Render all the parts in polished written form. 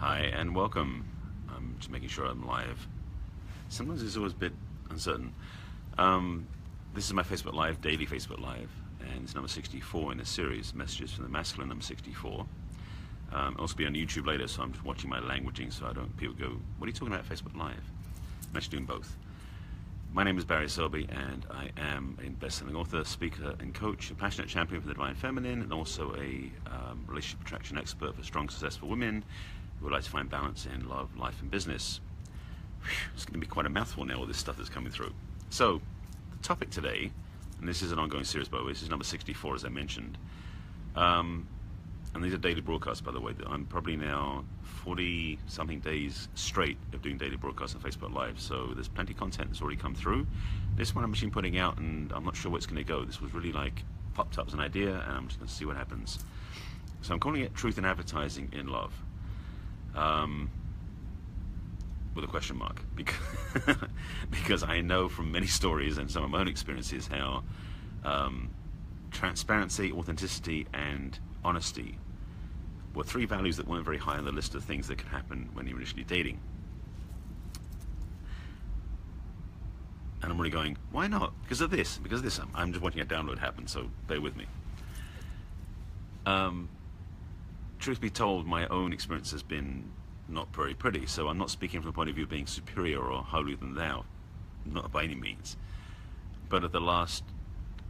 Hi and welcome. I'm just making sure I'm live. Sometimes it's always a bit uncertain. This is my Facebook Live, daily Facebook Live, and it's number 64 in the series, Messages from the Masculine, number 64. It'll also be on YouTube later, so I'm just watching my languaging so people go, what are you talking about Facebook Live? I'm actually doing both. My name is Barry Selby, and I am a best-selling author, speaker, and coach, a passionate champion for the divine feminine, and also a relationship attraction expert for strong, successful women who would like to find balance in love, life, and business. Whew, it's going to be quite a mouthful now, all this stuff that's coming through. So, the topic today, and this is an ongoing series, by the way, this is number 64, as I mentioned. And these are daily broadcasts, by the way. I'm probably now 40-something days straight of doing daily broadcasts on Facebook Live, so there's plenty of content that's already come through. This one I'm actually putting out, and I'm not sure where it's going to go. This was really like popped up as an idea, and I'm just going to see what happens. So I'm calling it Truth in Advertising in Love, with a question mark, because I know from many stories and some of my own experiences how transparency, authenticity, and honesty were three values that weren't very high on the list of things that could happen when you're initially dating. And I'm really going, why not? Because of this. I'm just watching a download happen, so bear with me. Truth be told, my own experience has been not very pretty, so I'm not speaking from the point of view of being superior or holier than thou, not by any means. But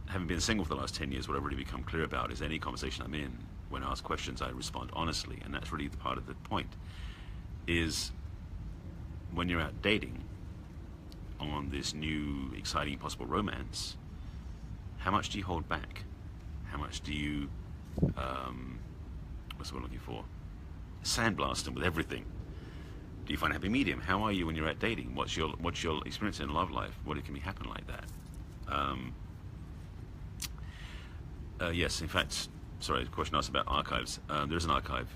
having been single for the last 10 years, what I've really become clear about is any conversation I'm in, when asked questions, I respond honestly, and that's really the part of the point, is when you're out dating on this new, exciting, possible romance, how much do you hold back? How much do you, what's the word I'm looking for? Sandblast them with everything. Do you find a happy medium? How are you when you're out dating? What's your experience in love life? What can happen like that? Yes, in fact, sorry, the question asked about archives. There's an archive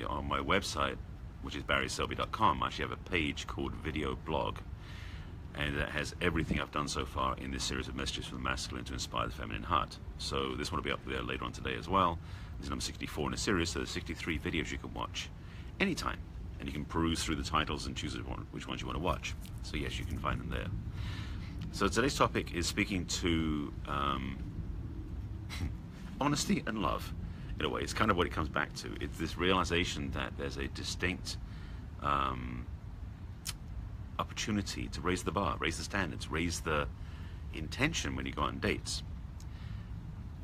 on my website, which is barryselby.com. I actually have a page called Video Blog, and that has everything I've done so far in this series of messages from the masculine to inspire the feminine heart. So this one will be up there later on today as well. This is number 64 in a series, so there's 63 videos you can watch anytime, and you can peruse through the titles and choose which ones you want to watch. So yes, you can find them there. So today's topic is speaking to honesty and love, in a way. It's kind of what it comes back to. It's this realization that there's a distinct opportunity to raise the bar, raise the standards, raise the intention when you go on dates.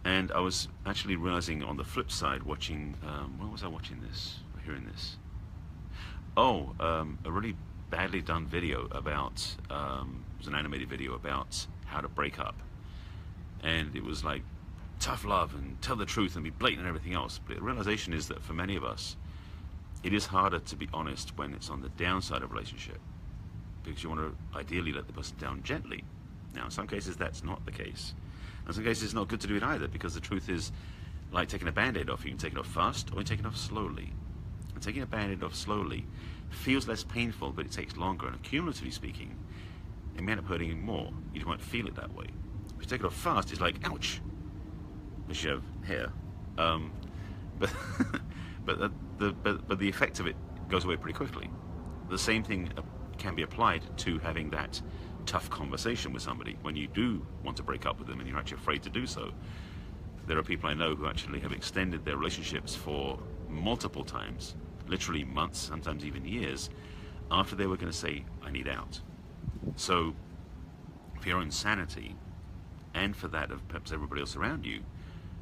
And I was actually realizing on the flip side, watching, when was I watching this, or hearing this? Oh, a really badly done video about, it was an animated video about how to break up. And it was like, tough love and tell the truth and be blatant and everything else. But the realization is that for many of us, it is harder to be honest when it's on the downside of a relationship, because you want to ideally let the person down gently. Now, in some cases, that's not the case. In some cases, it's not good to do it either, because the truth is like taking a Band-Aid off. You can take it off fast, or you can take it off slowly. And taking a Band-Aid off slowly feels less painful, but it takes longer. And cumulatively speaking, it may end up hurting you more. You just won't feel it that way. If you take it off fast, it's like, ouch, because you have hair. But the effect of it goes away pretty quickly. The same thing can be applied to having that tough conversation with somebody when you do want to break up with them and you're actually afraid to do so. There are people I know who actually have extended their relationships for multiple times, literally months, sometimes even years, after they were going to say, I need out. So for your own sanity, and for that of perhaps everybody else around you,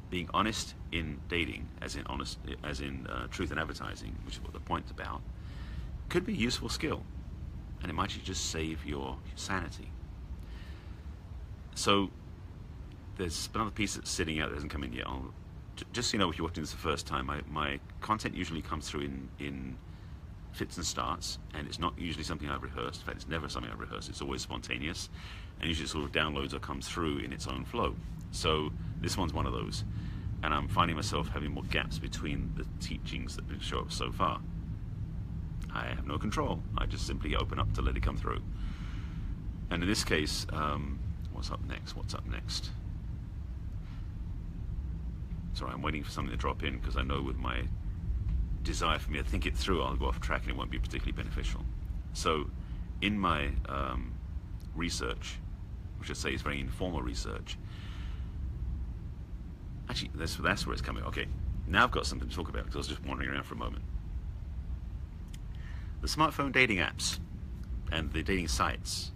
being honest in dating, as in truth in advertising, which is what the point's about, could be a useful skill, and it might actually just save your sanity. So there's another piece that's sitting out that hasn't come in yet. Just so you know, if you're watching this the first time, my content usually comes through in fits and starts, and it's not usually something I've rehearsed. In fact, it's never something I've rehearsed. It's always spontaneous, and usually sort of downloads or comes through in its own flow. So this one's one of those, and I'm finding myself having more gaps between the teachings that show up so far. I have no control. I just simply open up to let it come through. And in this case, what's up next? Sorry, I'm waiting for something to drop in, because I know with my desire for me to think it through, I'll go off track and it won't be particularly beneficial. So in my research, which I say is very informal research, actually that's where it's coming. Okay, now I've got something to talk about because I was just wandering around for a moment. The smartphone dating apps and the dating sites,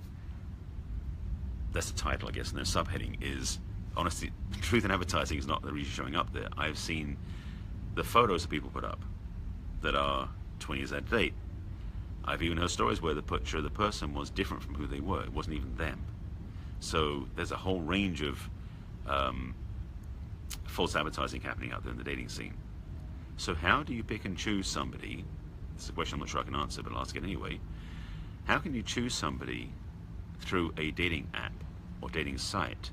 that's the title, I guess, and their subheading is, honestly, truth in advertising is not the reason showing up there. I've seen the photos that people put up that are 20 years out of date. I've even heard stories where the picture of the person was different from who they were. It wasn't even them. So there's a whole range of false advertising happening out there in the dating scene. So how do you pick and choose somebody? It's a question I'm not sure I can answer, but I'll ask it anyway. How can you choose somebody through a dating app or dating site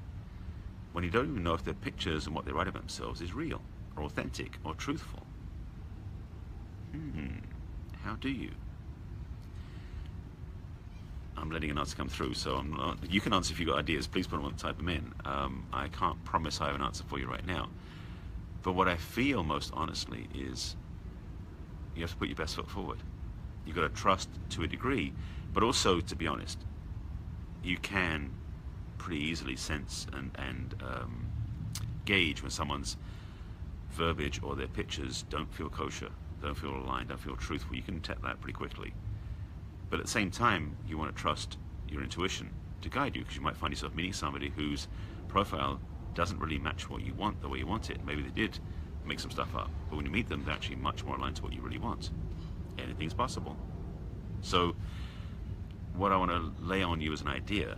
when you don't even know if their pictures and what they write about themselves is real or authentic or truthful? How do you? I'm letting an answer come through, so I'm not, you can answer if you've got ideas. Please put them on, type them in. I can't promise I have an answer for you right now. But what I feel most honestly is you have to put your best foot forward. You've got to trust to a degree, but also, to be honest, you can pretty easily sense and gauge when someone's verbiage or their pictures don't feel kosher, don't feel aligned, don't feel truthful. You can detect that pretty quickly. But at the same time, you want to trust your intuition to guide you, because you might find yourself meeting somebody whose profile doesn't really match what you want the way you want it. Maybe they did make some stuff up, but when you meet them, they're actually much more aligned to what you really want. Anything's possible. So what I want to lay on you as an idea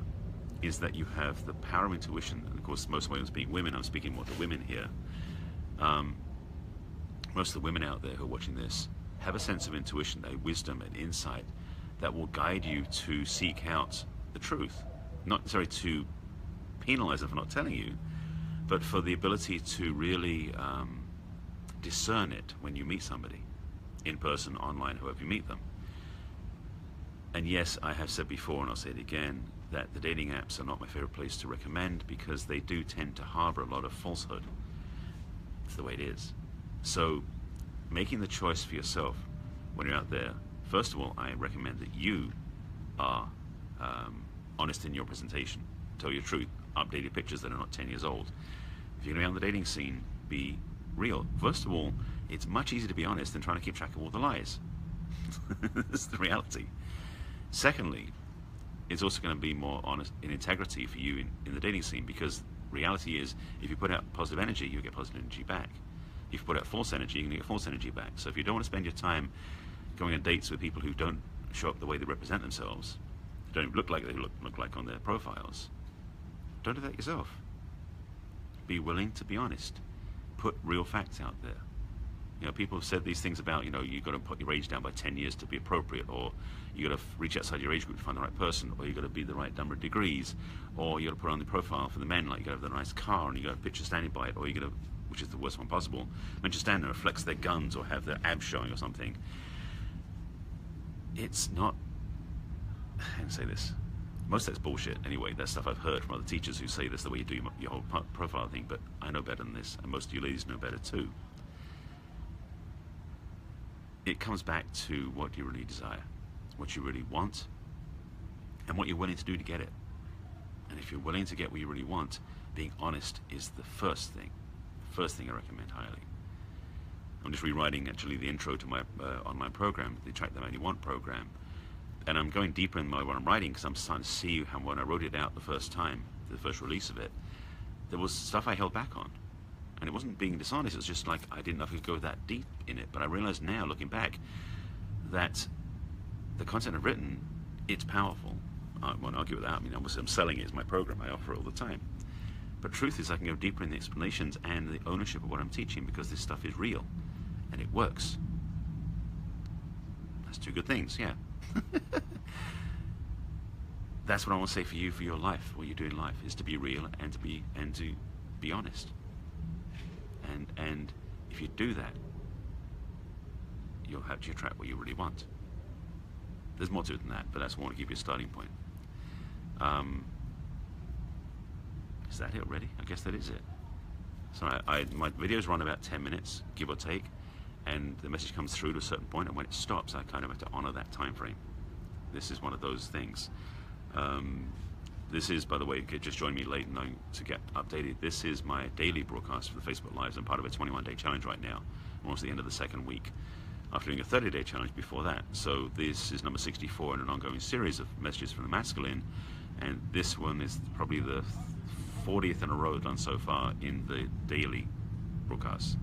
is that you have the power of intuition. And of course, most women being women, I'm speaking more to women here. Most of the women out there who are watching this have a sense of intuition, a wisdom, an insight that will guide you to seek out the truth. Not necessarily to penalize them for not telling you, but for the ability to really discern it when you meet somebody, in person, online, however you meet them. And yes, I have said before, and I'll say it again, that the dating apps are not my favorite place to recommend, because they do tend to harbor a lot of falsehood. It's the way it is. So making the choice for yourself when you're out there, first of all, I recommend that you are honest in your presentation. Tell your truth. Updated pictures that are not 10 years old. If you're going to be on the dating scene, be real. First of all, it's much easier to be honest than trying to keep track of all the lies. That's the reality. Secondly, it's also going to be more honest in integrity for you in the dating scene, because reality is, if you put out positive energy, you get positive energy back. If you put out false energy, you can get false energy back. So if you don't want to spend your time going on dates with people who don't show up the way they represent themselves, don't look like they look like on their profiles, don't do that yourself. Be willing to be honest. Put real facts out there. You know, people have said these things about, you know, you've got to put your age down by 10 years to be appropriate, or you've got to reach outside your age group to find the right person, or you've got to be the right number of degrees, or you've got to put on the profile for the men, like you got to have the nice car, and you got to have a picture standing by it, or you got to, which is the worst one possible, men just stand there and flex their guns or have their abs showing or something. It's not, how can I say this? Most of that's bullshit anyway. That's stuff I've heard from other teachers who say this the way you do your whole profile thing, but I know better than this, and most of you ladies know better too. It comes back to what you really desire, what you really want, and what you're willing to do to get it. And if you're willing to get what you really want, being honest is the first thing I recommend highly. I'm just rewriting actually the intro to my online program, the Attract the Man You Want program, and I'm going deeper in what I'm writing, because I'm starting to see how, when I wrote it out the first time, the first release of it, there was stuff I held back on. And it wasn't being dishonest, it was just like I didn't know if I could go that deep in it. But I realize now, looking back, that the content I've written, it's powerful. I won't argue with that. I mean, obviously I'm selling it as my program, I offer it all the time. But truth is, I can go deeper in the explanations and the ownership of what I'm teaching, because this stuff is real and it works. That's two good things, yeah. That's what I want to say for you, for your life. What you do in life is to be real and to be honest. And if you do that, you'll have to attract what you really want. There's more to it than that, but that's what I want to give you a starting point. Is that it already? I guess that is it. So my videos run about 10 minutes, give or take, and the message comes through to a certain point, and when it stops, I kind of have to honor that time frame. This is one of those things. This is, by the way, just join me late and to get updated. This is my daily broadcast for the Facebook Lives. I'm part of a 21-day challenge right now, almost the end of the second week, after doing a 30-day challenge before that. So this is number 64 in an ongoing series of messages from the masculine, and this one is probably the 40th in a row done so far in the daily broadcast,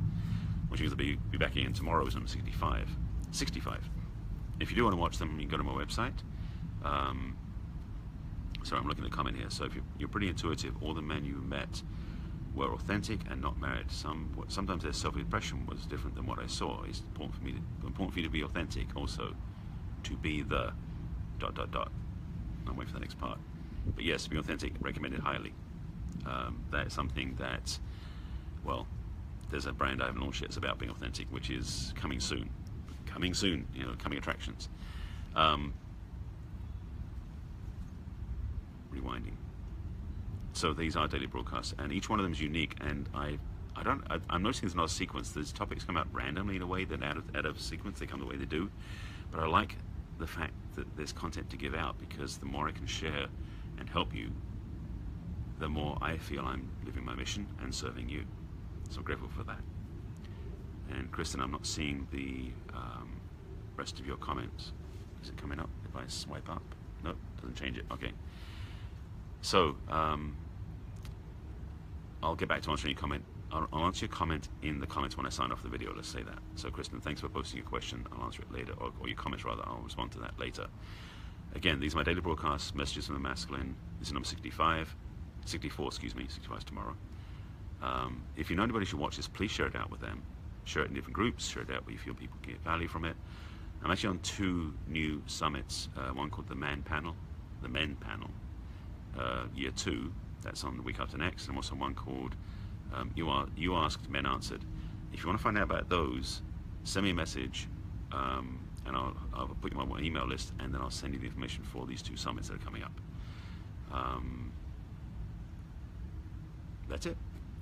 which means I'll be back again tomorrow is number 65. If you do want to watch them, you can go to my website. Sorry, I'm looking at the comment here. So if you're pretty intuitive, all the men you met were authentic and not married. Sometimes their self-impression was different than what I saw. It's important for you to be authentic, also to be the ... I'm waiting for the next part. But yes, be authentic, recommended highly. That is something that, well, there's a brand I haven't launched yet. It's about being authentic, which is coming soon. Coming soon, coming attractions. Rewinding. So these are daily broadcasts, and each one of them is unique. And I'm noticing there's not a sequence. These topics come out randomly in a way that out of sequence they come the way they do. But I like the fact that there's content to give out, because the more I can share and help you, the more I feel I'm living my mission and serving you. So I'm grateful for that. And Kristen, I'm not seeing the rest of your comments. Is it coming up if I swipe up? No, doesn't change it. Okay. So I'll get back to answering your comment. I'll answer your comment in the comments when I sign off the video. Let's say that. So Kristen, thanks for posting your question. I'll answer it later, or your comments rather. I'll respond to that later. Again, these are my daily broadcasts, messages from the masculine. This is number 64, excuse me. 65 is tomorrow. If you know anybody who should watch this, please share it out with them. Share it in different groups. Share it out where you feel people get value from it. I'm actually on 2 new summits. One called the Men Panel, Year 2. That's on the week after next. And also one called You Asked, Men Answered. If you want to find out about those, send me a message, and I'll put you on my email list, and then I'll send you the information for these 2 summits that are coming up. That's it.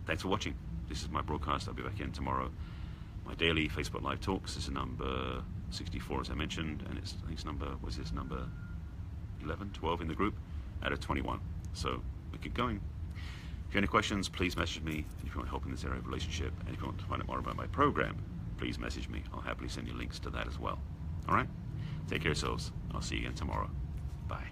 Thanks for watching. This is my broadcast. I'll be back in tomorrow. My daily Facebook Live talks. This is number 64, as I mentioned, and I think it's number 11, 12 in the group out of 21. So we keep going. If you have any questions, please message me. And if you want help in this area of relationship, and if you want to find out more about my program, please message me. I'll happily send you links to that as well. All right? Take care of yourselves. I'll see you again tomorrow. Bye.